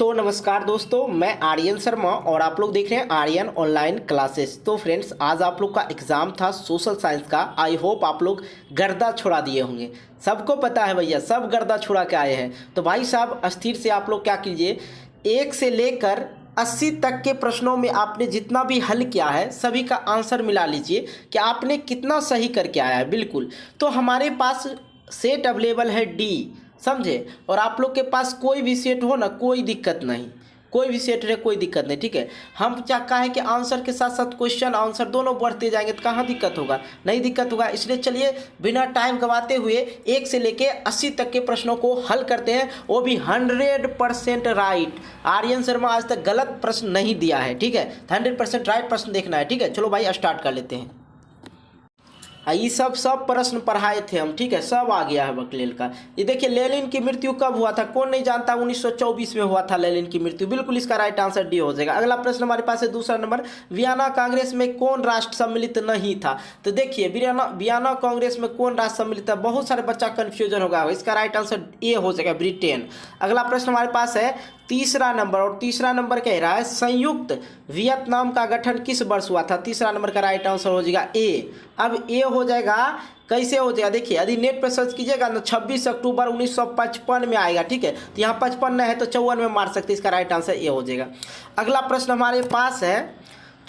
तो नमस्कार दोस्तों, मैं आर्यन शर्मा और आप लोग देख रहे हैं आर्यन ऑनलाइन क्लासेस। तो फ्रेंड्स, आज आप लोग का एग्ज़ाम था सोशल साइंस का। आई होप आप लोग गर्दा छुड़ा दिए होंगे। सबको पता है भैया, सब गर्दा छुड़ा के आए हैं। तो भाई साहब अस्थिर से आप लोग क्या कीजिए, 1 से लेकर 80 तक के प्रश्नों में आपने जितना भी हल किया है सभी का आंसर मिला लीजिए कि आपने कितना सही करके आया है। बिल्कुल, तो हमारे पास सेट अवेलेबल है डी, समझे। और आप लोग के पास कोई भी सेट हो ना, कोई दिक्कत नहीं, कोई भी सेट रहे कोई दिक्कत नहीं, ठीक है। हम क्या कहा है कि आंसर के साथ साथ क्वेश्चन आंसर दोनों बढ़ते जाएंगे, तो कहाँ दिक्कत होगा, नहीं दिक्कत होगा। इसलिए चलिए बिना टाइम गवाते हुए 1 से लेके 80 तक के प्रश्नों को हल करते हैं, वो भी 100% राइट। आर्यन शर्मा आज तक गलत प्रश्न नहीं दिया है, ठीक है। 100% राइट प्रश्न देखना है, ठीक है। चलो भाई स्टार्ट कर लेते हैं। ये सब प्रश्न पढ़ाए थे हम, ठीक है, सब आ गया है बकलेल का। ये देखिए, लेनिन की मृत्यु कब हुआ था, कौन नहीं जानता। 1924 में हुआ था लेनिन की मृत्यु। बिल्कुल इसका राइट आंसर डी हो जाएगा। अगला प्रश्न हमारे पास है दूसरा नंबर, वियना कांग्रेस में कौन राष्ट्र सम्मिलित नहीं था। तो देखिए, वियना कांग्रेस में कौन राष्ट्र सम्मिलित था, बहुत सारे बच्चा कंफ्यूजन होगा। इसका राइट आंसर ए हो जाएगा, ब्रिटेन। अगला प्रश्न हमारे पास है तीसरा नंबर, और तीसरा नंबर कह रहा है संयुक्त वियतनाम का गठन किस वर्ष हुआ था। तीसरा नंबर का राइट आंसर हो जाएगा ए। अब ए हो जाएगा, कैसे हो जाएगा, देखिए यदि नेट पर सर्च कीजिएगा ना 26 अक्टूबर 1955 में आएगा, ठीक है। तो यहाँ 55 नहीं है तो 54 में मार सकते, इसका राइट आंसर ए हो जाएगा। अगला प्रश्न हमारे पास है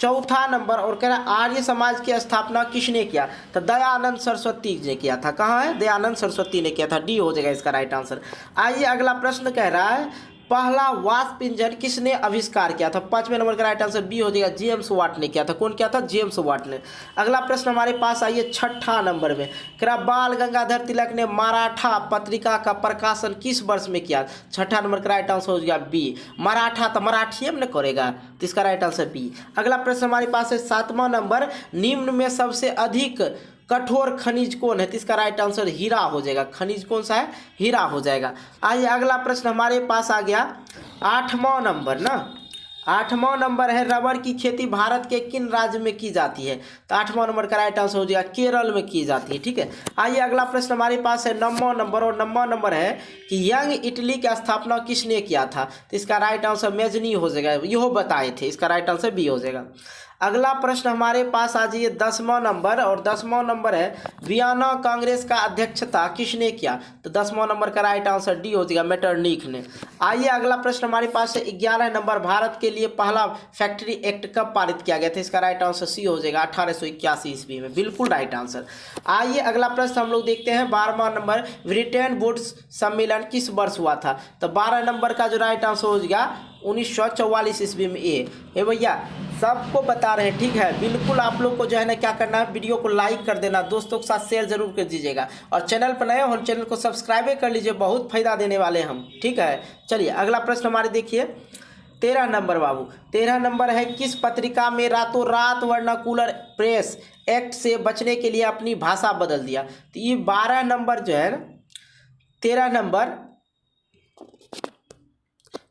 चौथा नंबर, और कह रहा है आर्य समाज की स्थापना किसने किया। तो दयानंद सरस्वती ने किया था। कहाँ है, दयानंद सरस्वती ने किया था, डी हो जाएगा इसका राइट आंसर। आइए अगला प्रश्न कह रहा है पहला वाष्प इंजन किसने आविष्कार किया था। 5वें नंबर का राइट आंसर बी हो जाएगा, जेम्स वाट ने किया था। कौन किया था, जेम्स वाट ने। अगला प्रश्न हमारे पास आइए छठा नंबर में, कह बाल गंगाधर तिलक ने मराठा पत्रिका का प्रकाशन किस वर्ष में किया। छठा नंबर का राइट आंसर हो जाएगा बी। मराठा तो मराठी में करेगा, तो इसका राइट आंसर बी। अगला प्रश्न हमारे पास है 7वां नंबर, निम्न में सबसे अधिक कठोर खनिज कौन है। तो इसका राइट आंसर हीरा हो जाएगा। खनिज कौन सा है, हीरा हो जाएगा। आइए अगला प्रश्न हमारे पास आ गया 8वां नंबर ना। 8वां नंबर है रबर की खेती भारत के किन राज्य में की जाती है। तो 8वां नंबर का राइट आंसर हो जाएगा केरल में की जाती है, ठीक है। आइए अगला प्रश्न हमारे पास है 9वां नंबर, और 9वां नंबर है कि यंग इटली की स्थापना किसने किया था। तो इसका राइट आंसर मेजनी हो जाएगा, यह बताए थे, इसका राइट आंसर बी हो जाएगा। अगला प्रश्न हमारे पास आ जाइए 10वां नंबर, और 10वां नंबर है वियना कांग्रेस का अध्यक्षता किसने किया। तो 10वां नंबर का राइट आंसर डी हो जाएगा, मेटरनिख ने। आइए अगला प्रश्न हमारे पास है 11 नंबर, भारत के लिए पहला फैक्ट्री एक्ट कब पारित किया गया था। इसका राइट आंसर सी हो जाएगा, 1881 ईस्वी में। बिल्कुल राइट आंसर। आइए अगला प्रश्न हम लोग देखते हैं 12वां नंबर, ब्रिटेन वुड्स सम्मेलन किस वर्ष हुआ था। तो 12 नंबर का जो राइट आंसर हो जाएगा 1944 ईस्वी में। ए भैया सबको बता रहे हैं, ठीक है। बिल्कुल आप लोग को जो है ना क्या करना है, वीडियो को लाइक कर देना, दोस्तों के साथ शेयर जरूर कर दीजिएगा, और चैनल पर नए हो चैनल को सब्सक्राइब कर लीजिए, बहुत फायदा देने वाले हम, ठीक है। चलिए अगला प्रश्न हमारे देखिए 13 नंबर बाबू। 13 नंबर है किस पत्रिका में रातों रात वर्नाकुलर प्रेस एक्ट से बचने के लिए अपनी भाषा बदल दिया। तो ये 12 नंबर जो है ना,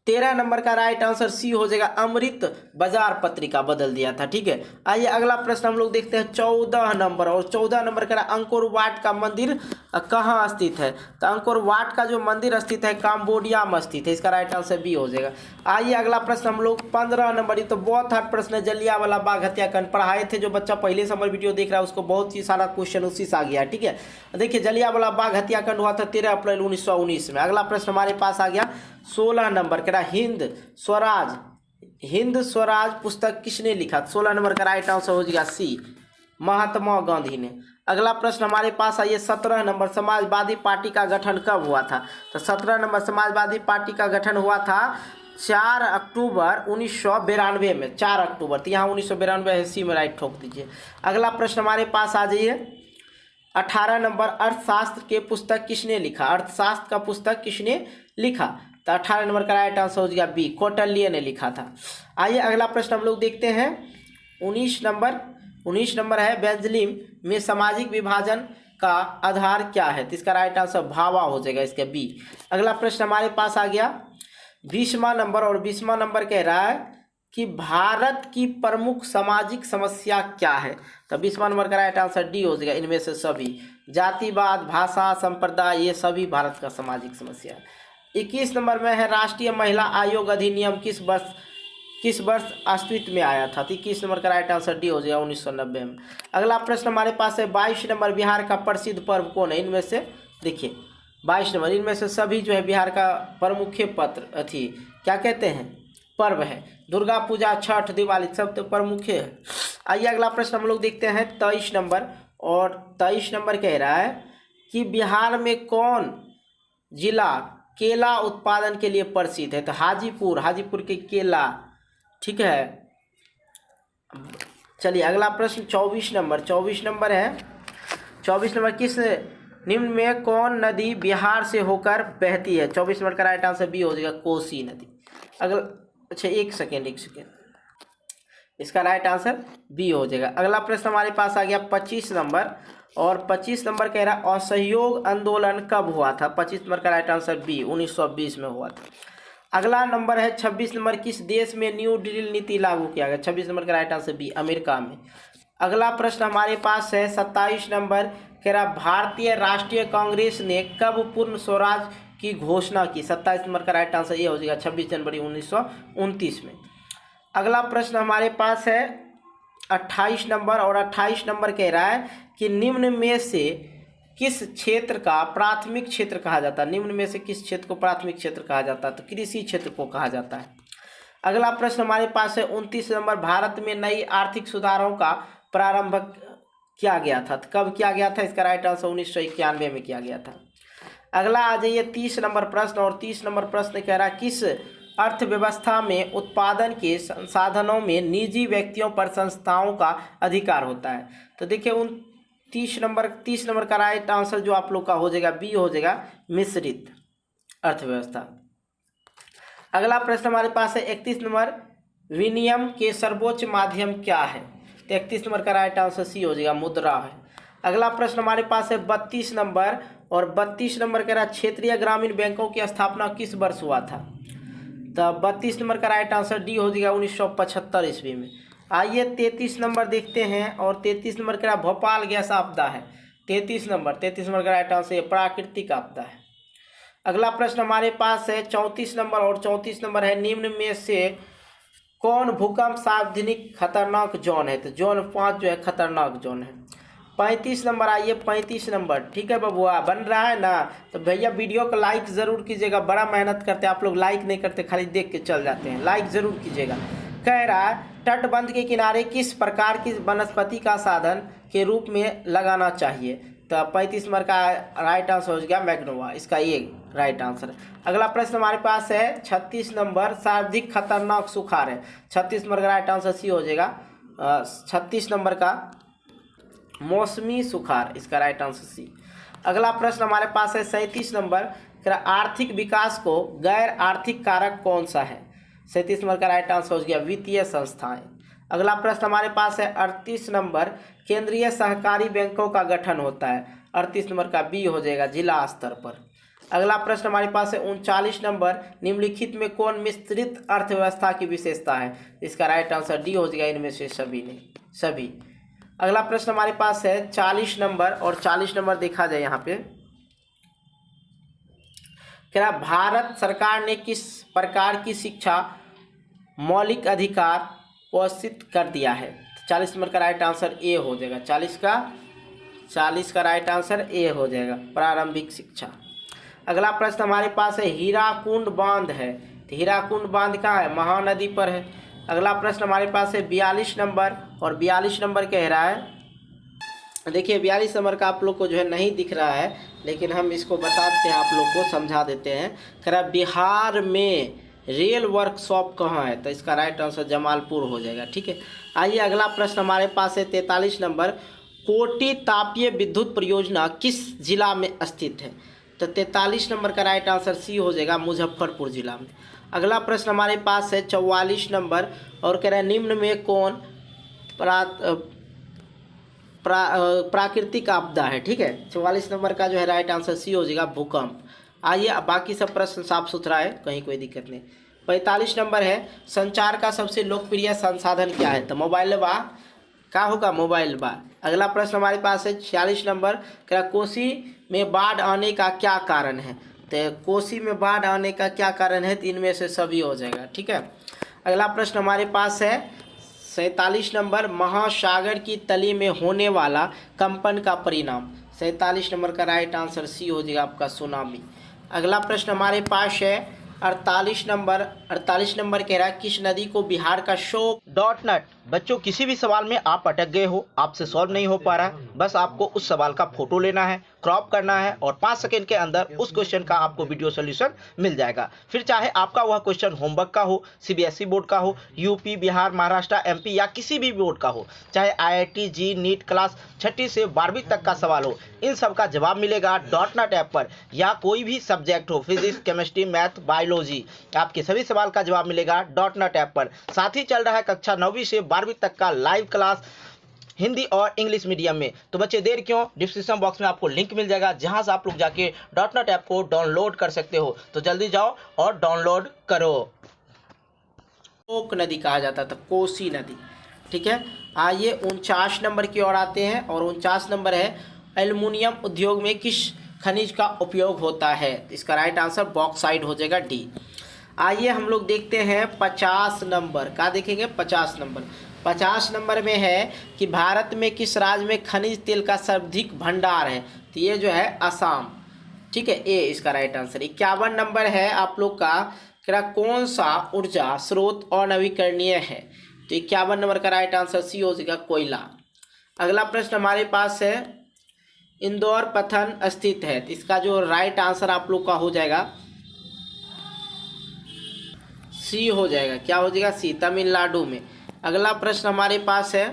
13 नंबर का राइट आंसर सी हो जाएगा, अमृत बाजार पत्रिका बदल दिया था, ठीक है। आइए अगला प्रश्न हम लोग देखते हैं 14 नंबर, और 14 नंबर का अंकोर वाट का मंदिर कहाँ स्थित है। तो अंकोर वाट का जो मंदिर स्थित है काम्बोडिया में स्थित है, इसका राइट आंसर बी हो जाएगा। आइए अगला प्रश्न हम लोग 15 नंबर, ये तो बहुत हार्ड प्रश्न है, जलियांवाला बाग हत्याकांड पढ़ाए थे। जो बच्चा पहले से हमारे वीडियो देख रहा है उसको बहुत ही सारा क्वेश्चन उसी से आ गया, ठीक है। देखिए जलियांवाला बाग हत्याकांड हुआ था 13 अप्रैल 1919 में। अगला प्रश्न हमारे पास आ गया 16 नंबर, कह रहा हिंद स्वराज पुस्तक किसने लिखा। 16 नंबर का राइट आंसर हो जाएगा सी, महात्मा गांधी ने। अगला प्रश्न हमारे पास आइए 17 नंबर, समाजवादी पार्टी का गठन कब हुआ था। तो 17 नंबर, समाजवादी पार्टी का गठन हुआ था 4 अक्टूबर 1992 में, 4 अक्टूबर। तो यहाँ 1992 है, सी में राइट ठोक दीजिए। अगला प्रश्न हमारे पास आ जाइए 18 नंबर, अर्थशास्त्र के पुस्तक किसने लिखा। अर्थशास्त्र का पुस्तक किसने लिखा। तो 18 नंबर का राइट आंसर हो जाएगा बी, कौटिल्य ने लिखा था। आइए अगला प्रश्न हम लोग देखते हैं 19 नंबर है बेंजलिन में सामाजिक विभाजन का आधार क्या है। तो इसका राइट आंसर भावा हो जाएगा, इसका बी। अगला प्रश्न हमारे पास आ गया 20वां नंबर, और 20वां नंबर कह रहा है कि भारत की प्रमुख सामाजिक समस्या क्या है। तो 20वां नंबर का राइट आंसर डी हो जाएगा, इनमें से सभी, जातिवाद, भाषा, संप्रदाय, ये सभी भारत का सामाजिक समस्या है। 21 नंबर में है राष्ट्रीय महिला आयोग अधिनियम किस वर्ष अस्तित्व में आया था। तो 21 नंबर का राइट आंसर डी हो जाएगा 1990 में। अगला प्रश्न हमारे पास है 22 नंबर बिहार का प्रसिद्ध पर्व कौन है। इनमें से देखिए 22 नंबर, इनमें से सभी जो है बिहार का प्रमुख पत्र थी क्या कहते हैं पर्व है। दुर्गा पूजा, छठ, दिवाली सब तो प्रमुख है। आइए अगला प्रश्न हम लोग देखते हैं 23 नंबर। और 23 नंबर कह रहा है कि बिहार में कौन जिला केला उत्पादन के लिए प्रसिद्ध है। तो हाजीपुर के केला, ठीक है। चलिए अगला प्रश्न 24 नंबर है। 24 नंबर किस निम्न में कौन नदी बिहार से होकर बहती है। 24 नंबर का राइट आंसर बी हो जाएगा कोसी नदी। अगला अच्छा एक सेकेंड इसका राइट आंसर बी हो जाएगा। अगला प्रश्न हमारे पास आ गया 25 नंबर। और 25 नंबर कह रहा असहयोग आंदोलन कब हुआ था। 25 नंबर का राइट आंसर बी 1920 में हुआ था। अगला नंबर है 26 नंबर किस देश में न्यू डील नीति लागू किया गया। 26 नंबर का राइट आंसर बी अमेरिका में। अगला प्रश्न हमारे पास है 27 नंबर कह रहा भारतीय राष्ट्रीय कांग्रेस ने कब पूर्ण स्वराज की घोषणा की। 27 नंबर का राइट आंसर ये हो जाएगा 26 जनवरी 1929 में। अगला प्रश्न हमारे पास है 28 नंबर। और 28 नंबर कह रहा है कि निम्न में से किस क्षेत्र का प्राथमिक क्षेत्र कहा जाता है। निम्न में से किस क्षेत्र को प्राथमिक क्षेत्र कहा जाता है। तो कृषि क्षेत्र को कहा जाता है। अगला प्रश्न हमारे पास है 29 नंबर भारत में नई आर्थिक सुधारों का प्रारंभ किया गया था। तो कब किया गया था। इसका राइट आंसर 1991 में किया गया था। अगला आ जाइए 30 नंबर प्रश्न। और 30 नंबर प्रश्न कह रहा है किस अर्थव्यवस्था में उत्पादन के संसाधनों में निजी व्यक्तियों पर संस्थाओं का अधिकार होता है। तो देखिए 30 नंबर का राइट आंसर जो आप लोग का हो जाएगा बी हो जाएगा मिश्रित अर्थव्यवस्था। अगला प्रश्न हमारे पास है 31 नंबर विनिमय के सर्वोच्च माध्यम क्या है। तो 31 नंबर का राइट आंसर सी हो जाएगा मुद्रा है। अगला प्रश्न हमारे पास है 32 नंबर। और 32 नंबर कह रहा क्षेत्रीय ग्रामीण बैंकों की स्थापना किस वर्ष हुआ था। तो 32 नंबर का राइट आंसर डी हो जाएगा 1975 ईस्वी में। आइए 33 नंबर देखते हैं। और 33 नंबर कह रहा भोपाल गैस आपदा है। 33 नंबर का राइट आंसर प्राकृतिक आपदा है। अगला प्रश्न हमारे पास है 34 नंबर। और 34 नंबर है निम्न में से कौन भूकंप सार्वजनिक खतरनाक जोन है। तो जोन 5 जो है खतरनाक जोन है। 35 नंबर आइए 35 नंबर, ठीक है बबुआ बन रहा है ना। तो भैया वीडियो को लाइक ज़रूर कीजिएगा। बड़ा मेहनत करते हैं आप लोग, लाइक नहीं करते, खाली देख के चल जाते हैं। लाइक ज़रूर कीजिएगा। कह रहा है तटबंध के किनारे किस प्रकार की वनस्पति का साधन के रूप में लगाना चाहिए। तो 35 नंबर का राइट आंसर हो गया मैग्नोवा। इसका ये राइट आंसर। अगला प्रश्न हमारे पास है 36 नंबर सर्वाधिक खतरनाक सुखाड़ है। 36 नंबर का राइट आंसर सी हो जाएगा 36 नंबर का मौसमी सुखाड़। इसका राइट आंसर सी। अगला प्रश्न हमारे पास है 37 नंबर आर्थिक विकास को गैर आर्थिक कारक कौन सा है। 37 नंबर का राइट आंसर हो गया वित्तीय संस्थाएं। अगला प्रश्न हमारे पास है 38 नंबर केंद्रीय सहकारी बैंकों का गठन होता है। 38 नंबर का बी हो जाएगा जिला स्तर पर। अगला प्रश्न हमारे पास है 39 नंबर निम्नलिखित में कौन मिश्रित अर्थव्यवस्था की विशेषता है। इसका राइट आंसर डी हो जाएगा इनमें से सभी। अगला प्रश्न हमारे पास है 40 नंबर। और 40 नंबर देखा जाए यहाँ पे क्या भारत सरकार ने किस प्रकार की शिक्षा मौलिक अधिकार घोषित कर दिया है। 40 नंबर का राइट आंसर ए हो जाएगा। 40 का राइट आंसर ए हो जाएगा प्रारंभिक शिक्षा। अगला प्रश्न हमारे पास है हीराकुंड बांध है। तो हीराकुंड बांध कहाँ है, महानदी पर है। अगला प्रश्न हमारे पास है 42 नंबर। और 42 नंबर कह रहा है देखिए 42 नंबर का आप लोग को जो है नहीं दिख रहा है, लेकिन हम इसको बताते हैं, आप लोग को समझा देते हैं। कह रहा बिहार में रेल वर्कशॉप कहाँ है। तो इसका राइट आंसर जमालपुर हो जाएगा, ठीक है। आइए अगला प्रश्न हमारे पास है 43 नंबर कोटी तापीय विद्युत परियोजना किस जिला में स्थित है। तो 43 नंबर का राइट आंसर सी हो जाएगा मुजफ्फरपुर जिला में। अगला प्रश्न हमारे पास है 44 नंबर। और कह रहा है निम्न में कौन प्राकृतिक आपदा है, ठीक है। 44 नंबर का जो है राइट आंसर सी हो जाएगा भूकंप। आइए अब बाकी सब प्रश्न साफ सुथरा है, कहीं कोई दिक्कत नहीं। 45 नंबर है संचार का सबसे लोकप्रिय संसाधन क्या है। तो मोबाइल बा क्या होगा, मोबाइल बा। अगला प्रश्न हमारे पास है 46 नंबर क्या कोसी में बाढ़ आने का क्या कारण है। तो कोसी में बाढ़ आने का क्या कारण है? तो इनमें से सभी हो जाएगा। ठीक है, अगला प्रश्न हमारे पास है 47 नंबर, महासागर की तली में होने वाला कंपन का परिणाम। 47 नंबर का राइट आंसर सी हो जाएगा आपका सुनामी। अगला प्रश्न हमारे पास है 48 नंबर कह रहा है किस नदी को बिहार का शोक डॉट नट। बच्चों किसी भी सवाल में आप अटक गए हो, आपसे सॉल्व नहीं हो पा रहा है, बस आपको उस सवाल का फोटो लेना है, क्रॉप करना है और 5 सेकंड के अंदर उस क्वेश्चन का आपको वीडियो सोल्यूशन मिल जाएगा। फिर चाहे आपका वह क्वेश्चन होमवर्क का हो, सीबीएसई बोर्ड का हो, यूपी, बिहार, महाराष्ट्र, एमपी या किसी भी बोर्ड का हो, चाहे आईआईटी, जी, नीट क्लास 6ठी से 12वीं तक का सवाल हो, इन सब का जवाब मिलेगा डॉट नट ऐप पर। या कोई भी सब्जेक्ट हो, फिजिक्स, केमिस्ट्री, मैथ, बायोलॉजी, आपके सभी सवाल का जवाब मिलेगा डॉट नट ऐप पर। साथ ही चल रहा है कक्षा 9वीं से 12वीं तक का लाइव क्लास हिंदी और इंग्लिश मीडियम में। तो बच्चे देर क्यों, डिस्क्रिप्शन बॉक्स में आपको लिंक मिल जाएगा जहां से आप लोग जाके डॉट नट ऐप को डाउनलोड कर सकते हो। तो जल्दी जाओ और डाउनलोड करो। शोक नदी कहा जाता था, कोसी नदी। ठीक है, आइए 49 नंबर की ओर आते हैं और 49 नंबर है एल्युमिनियम उद्योग में किस खनिज का उपयोग होता है? इसका राइट आंसर बॉक्साइट हो जाएगा, डी। आइए हम लोग देखते हैं 50 नंबर का, देखेंगे 50 नंबर। 50 नंबर में है कि भारत में किस राज्य में खनिज तेल का सर्वाधिक भंडार है? तो ये जो है असम। ठीक है, ए इसका राइट आंसर। 51 नंबर है आप लोग का, कौन सा ऊर्जा स्रोत और नवीकरणीय है? तो 51 नंबर का राइट आंसर सी हो जाएगा, कोयला। अगला प्रश्न हमारे पास है इंदौर पत्थन स्थित है, तो इसका जो राइट आंसर आप लोग का हो जाएगा सी हो जाएगा। क्या हो जाएगा? सी, तमिलनाडु में। अगला प्रश्न हमारे पास है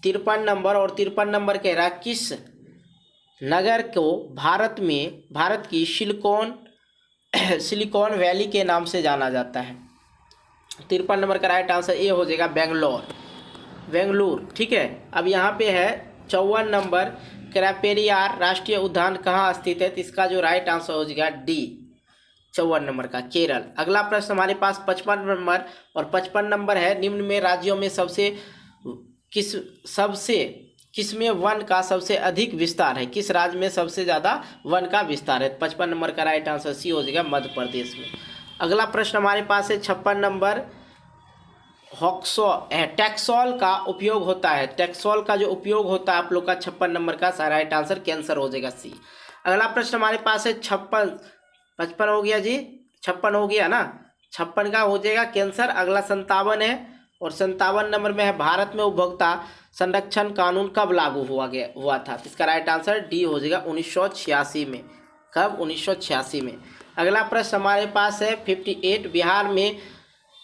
53 नंबर और 53 नंबर कह रहा है किस नगर को भारत की सिलिकॉन वैली के नाम से जाना जाता है? 53 नंबर का राइट आंसर ए हो जाएगा, बेंगलुरु। ठीक है, अब यहाँ पे है 54 नंबर, पेरियार राष्ट्रीय उद्यान कहाँ स्थित है? तो इसका जो राइट आंसर हो जाएगा डी, 54 नंबर का, केरल। अगला प्रश्न हमारे पास 55 नंबर और 55 नंबर है निम्न में राज्यों में किसमें वन का सबसे अधिक विस्तार है? किस राज्य में सबसे ज़्यादा वन का विस्तार है? 55 नंबर का राइट आंसर सी हो जाएगा, मध्य प्रदेश में। अगला प्रश्न हमारे पास है 56 नंबर, टैक्सोल का उपयोग होता है। टैक्सोल का जो उपयोग होता है आप लोग का 56 नंबर का राइट आंसर कैंसर हो जाएगा, सी। अगला प्रश्न हमारे पास है 55 हो गया जी, 56 हो गया ना, 56 का हो जाएगा कैंसर। अगला 57 है और 57 नंबर में है भारत में उपभोक्ता संरक्षण कानून कब लागू हुआ था? इसका राइट आंसर डी हो जाएगा, 1986 में। कब? 1986 में। अगला प्रश्न हमारे पास है 58, बिहार में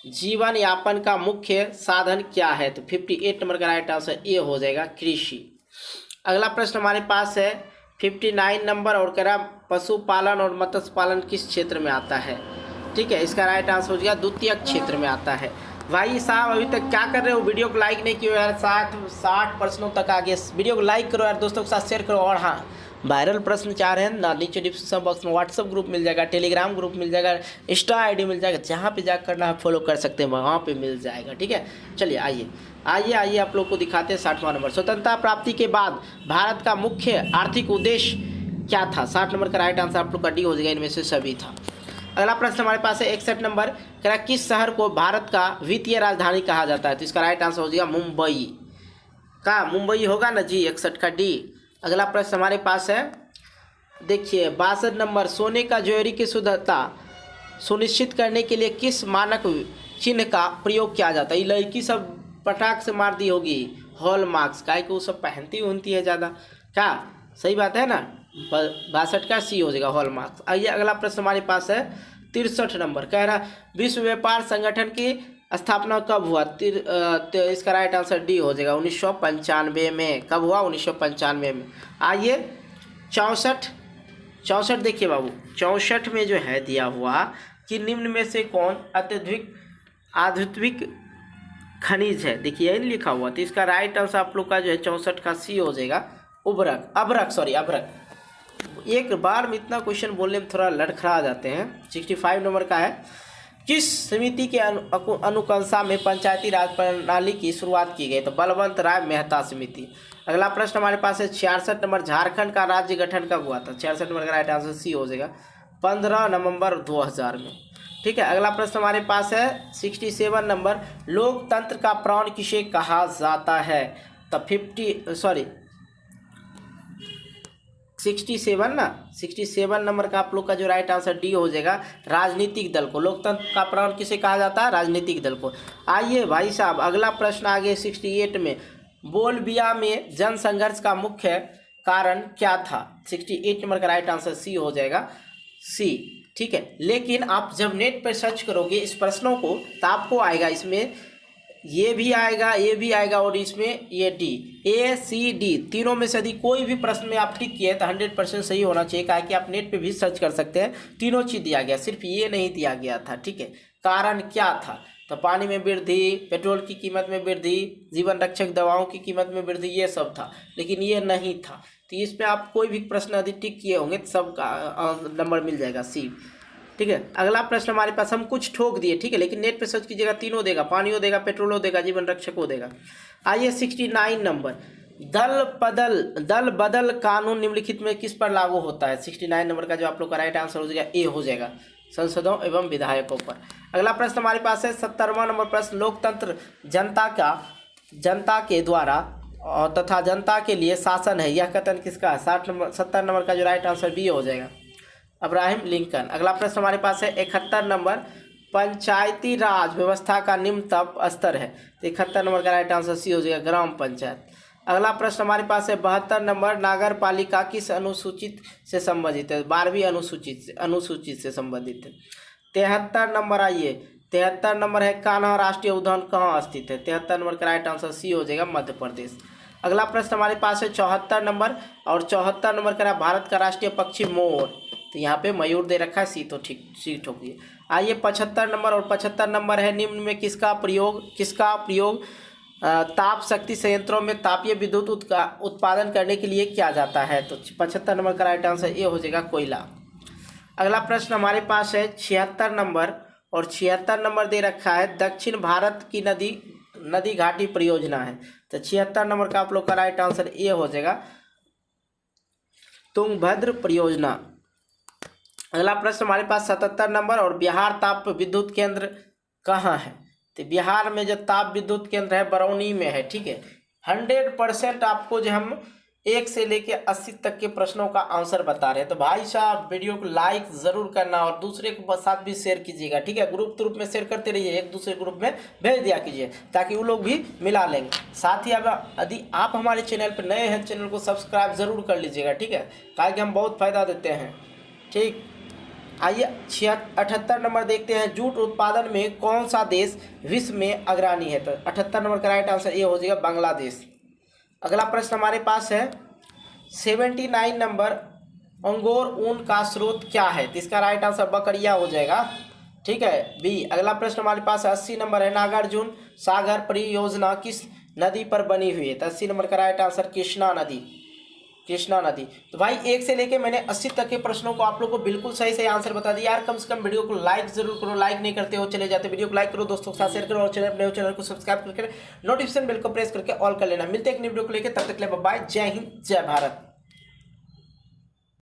जीवन यापन का मुख्य साधन क्या है? तो 58 नंबर का राइट आंसर ए हो जाएगा, कृषि। अगला प्रश्न हमारे पास है 59 नंबर और कह रहा पशुपालन और मत्स्य पालन किस क्षेत्र में आता है? ठीक है, इसका राइट आंसर हो जाएगा द्वितीयक क्षेत्र में आता है। भाई साहब अभी तक क्या कर रहे हो? वीडियो को लाइक नहीं किया यार, 60 प्रश्नों तक आ गए। वीडियो को लाइक करो यार, दोस्तों के साथ शेयर करो। और हाँ, वायरल प्रश्न चाह रहे हैं ना, नीचे डिस्क्रिप्शन बॉक्स में व्हाट्सअप ग्रुप मिल जाएगा, टेलीग्राम ग्रुप मिल जाएगा, इंस्टा आईडी मिल जाएगा, जहाँ पे जा करना है फॉलो कर सकते हैं, वहाँ पे मिल जाएगा। ठीक है, चलिए आइए आप लोग को दिखाते हैं 60वां नंबर। स्वतंत्रता प्राप्ति के बाद भारत का मुख्य आर्थिक उद्देश्य क्या था? 60 नंबर का राइट आंसर आप लोग का डी हो जाएगा, इनमें से सभी था। अगला प्रश्न हमारे पास है 61 नंबर, क्या किस शहर को भारत का वित्तीय राजधानी कहा जाता है? तो इसका राइट आंसर हो जाएगा मुंबई का, मुंबई होगा ना जी, 61 का डी। अगला प्रश्न हमारे पास है देखिए 62 नंबर, सोने का ज्वेलरी की शुद्धता सुनिश्चित करने के लिए किस मानक चिन्ह का प्रयोग किया जाता है? ये लड़की सब पटाख से मार दी होगी, हॉलमार्क्स, काहे कि वो सब पहनती है ज़्यादा, क्या सही बात है ना? 62 का सी हो जाएगा, हॉलमार्क्स। आइए अगला प्रश्न हमारे पास है 63 नंबर, कह रहा विश्व व्यापार संगठन की स्थापना कब हुआ? तो इसका राइट आंसर डी हो जाएगा, 1995 में। कब हुआ? 1995 में। आइए 64 देखिए बाबू, 64 में जो है दिया हुआ कि निम्न में से कौन अत्यधिक आधुनिक खनिज है? देखिए यही लिखा हुआ, तो इसका राइट आंसर आप लोग का जो है 64 का सी हो जाएगा, अभ्रक। एक बार में इतना क्वेश्चन बोलने में थोड़ा लड़खड़ा जाते हैं। 65 नंबर का है, किस समिति के अनुकंपा में पंचायती राज प्रणाली की शुरुआत की गई? तो बलवंत राय मेहता समिति। अगला प्रश्न हमारे पास है 66 नंबर, झारखंड का राज्य गठन कब हुआ था? 66 नंबर का राइट आंसर सी हो जाएगा, 15 नवंबर 2000 में। ठीक है, अगला प्रश्न हमारे पास है 67 नंबर, लोकतंत्र का प्राण किसे कहा जाता है? तो 67 नंबर का आप लोग का जो राइट आंसर डी हो जाएगा, राजनीतिक दल को। लोकतंत्र का प्राण किसे कहा जाता है? राजनीतिक दल को। आइए भाई साहब, अगला प्रश्न आगे 68 में, बोलबिया में जनसंघर्ष का मुख्य कारण क्या था? 68 नंबर का राइट आंसर सी हो जाएगा, सी। ठीक है, लेकिन आप जब नेट पर सर्च करोगे इस प्रश्नों को तो आपको आएगा, इसमें ये भी आएगा और इसमें ये डी, ए सी डी तीनों में से यदि कोई भी प्रश्न में आप टिक किए तो 100% सही होना चाहिए। कहा कि आप नेट पे भी सर्च कर सकते हैं, तीनों चीज़ दिया गया, सिर्फ ये नहीं दिया गया था। ठीक है, कारण क्या था? तो पानी में वृद्धि, पेट्रोल की कीमत में वृद्धि, जीवन रक्षक दवाओं की कीमत में वृद्धि, ये सब था, लेकिन ये नहीं था। तो इसमें आप कोई भी प्रश्न यदि टिक किए होंगे तो सबका नंबर मिल जाएगा, सी। ठीक है, अगला प्रश्न हमारे पास, हम कुछ ठोक दिए, ठीक है, लेकिन नेट पे सर्च कीजिएगा, तीनों देगा, पानियों देगा, पेट्रोलो देगा, जीवन रक्षकों देगा। आइए 69 नंबर, दल बदल कानून निम्नलिखित में किस पर लागू होता है? 69 नंबर का जो आप लोग का राइट आंसर हो जाएगा, ए हो जाएगा, संसदों एवं विधायकों पर। अगला प्रश्न हमारे पास है 70वां नंबर प्रश्न, लोकतंत्र जनता के द्वारा तथा जनता के लिए शासन है, यह कथन किसका है? 70 नंबर का जो राइट आंसर बी हो जाएगा, अब्राहम लिंकन। अगला प्रश्न हमारे पास है 71 नंबर, पंचायती राज व्यवस्था का निम्नतम स्तर है, तो 71 नंबर का राइट आंसर सी हो जाएगा, ग्राम पंचायत। अगला प्रश्न हमारे पास है 72 नंबर, नगर पालिका किस अनुसूचित से संबंधित है? 12वीं अनुसूचित से संबंधित है। 73 नंबर, आइए 73 नंबर है, कान्हा राष्ट्रीय उद्यान कहाँ स्थित है? 73 नंबर का राइट आंसर सी हो जाएगा, मध्य प्रदेश। अगला प्रश्न हमारे पास है 74 नंबर, और 74 नंबर का भारत का राष्ट्रीय पक्षी मोर, तो यहाँ पे मयूर दे रखा है, सी तो ठीक, सी ठोकिए। आइए 75 नंबर, और 75 नंबर है, निम्न में किसका प्रयोग ताप शक्ति संयंत्रों में तापीय विद्युत उत्पादन करने के लिए किया जाता है? तो 75 नंबर का राइट आंसर ए हो जाएगा, कोयला। अगला प्रश्न हमारे पास है 76 नंबर, और 76 नंबर दे रखा है, दक्षिण भारत की नदी घाटी परियोजना है, तो 76 नंबर का आप लोग का राइट आंसर ए हो जाएगा, तुंगभद्र परियोजना। अगला प्रश्न हमारे पास 77 नंबर, और बिहार ताप विद्युत केंद्र कहाँ है? तो बिहार में जो ताप विद्युत केंद्र है बरौनी में है। ठीक है, 100% आपको जो हम 1 से लेके 80 तक के प्रश्नों का आंसर बता रहे हैं, तो भाई साहब वीडियो को लाइक जरूर करना और दूसरे के साथ भी शेयर कीजिएगा। ठीक है, ग्रुप में शेयर करते रहिए, एक दूसरे ग्रुप में भेज दिया कीजिए ताकि वो लोग भी मिला लेंगे। साथ ही यदि आप हमारे चैनल पर नए हैं, चैनल को सब्सक्राइब जरूर कर लीजिएगा। ठीक है, ताकि हम बहुत फायदा देते हैं। ठीक, आइए 78 नंबर देखते हैं, जूट उत्पादन में कौन सा देश विश्व में अग्रणी है? तो 78 नंबर का राइट आंसर ये हो जाएगा, बांग्लादेश। अगला प्रश्न हमारे पास है 79 नंबर, अंगोर ऊन का स्रोत क्या है? तो इसका राइट आंसर बकरिया हो जाएगा। ठीक है, बी। अगला प्रश्न हमारे पास 80 नंबर है, नागार्जुन सागर परियोजना किस नदी पर बनी हुई है? तो 80 नंबर का राइट आंसर कृष्णा नदी। तो भाई 1 से लेके मैंने 80 तक के प्रश्नों को आप लोग को बिल्कुल सही आंसर बता दिया यार। कम से कम वीडियो को लाइक जरूर करो, लाइक नहीं करते हो चले जाते, वीडियो को लाइक करो, दोस्तों के साथ शेयर करो, और चैनल को सब्सक्राइब करके नोटिफिकेशन बेल को प्रेस करके ऑल कर लेना। मिलते हैं एक नई वीडियो को लेकर, तब तक के लिए बाय, जय हिंद, जय भारत।